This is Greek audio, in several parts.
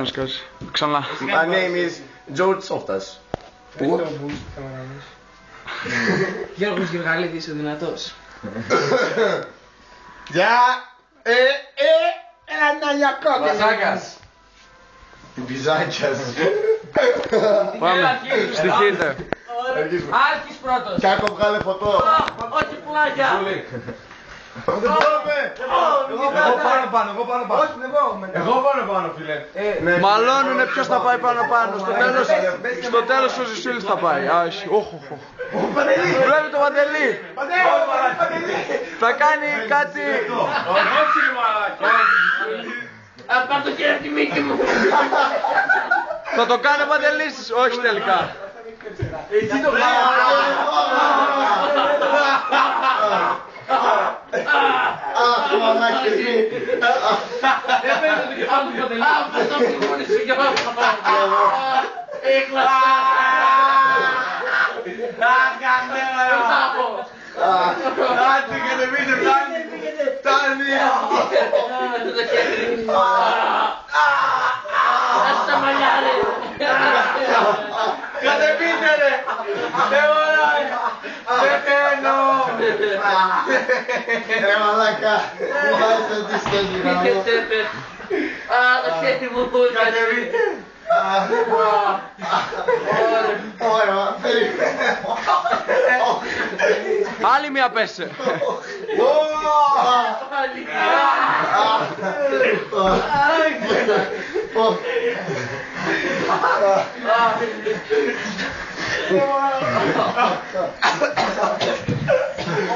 κάνεις κάτι. Ξανά. My name is George Softas. Πού? Γιώργος Γεωργαλίδης, ο δυνατός. Γεια! Ένα νιακό. Βασάκας. Μπιζάκιας. Πάμε. Στοιχείτε. Άλκης πρώτος. Κάκο βγάλε φωτό. Όχι πλάγια. Δεν μπορούμε. Εγώ πάνω. Εγώ πάνω, φίλε. Μαλώνουνε ποιος θα πάει πάνω. Στο τέλος ο Ζησίλης θα πάει. Βλέπει το Παντελή. Θα κάνει κάτι. Πάρ' το χέρι από τη μύτη μου. Θα το κάνει ο Παντελής. Όχι τελικά. Εσύ το κάνω. Αχ, μαλάκες μη. Δεν παίρνω το κεφάλι του Παντελή. Αυτό το μόνοι σου Γιώργο. Έκλασα. Άντε κατεβείτε, φτάνει. Το χέρι. Ας τα μαλλιά ρε. Κατεβείτε ρε. Δεν μπορώ. Δεν θέλω. Ρε μαλάκα. Μου βάζεις το δίστος γραμμό. Το χέρι μου. Κατεβείτε. Ωραία, περιμένε. Άλλη μία πέσε.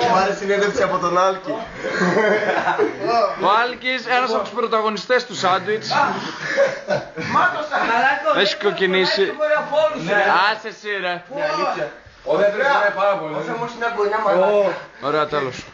Μου άρεσε συνέντευξη από τον Άλκη. Ο Άλκης, ένας από τους πρωταγωνιστές του σάντουιτς. Έχει κοκκινήσει. Άσε εσύ ρε. Ο δεύτερος είναι πάρα πολύ. Όμως είναι αγωνιά μαλάκα. Ωραία, τέλος.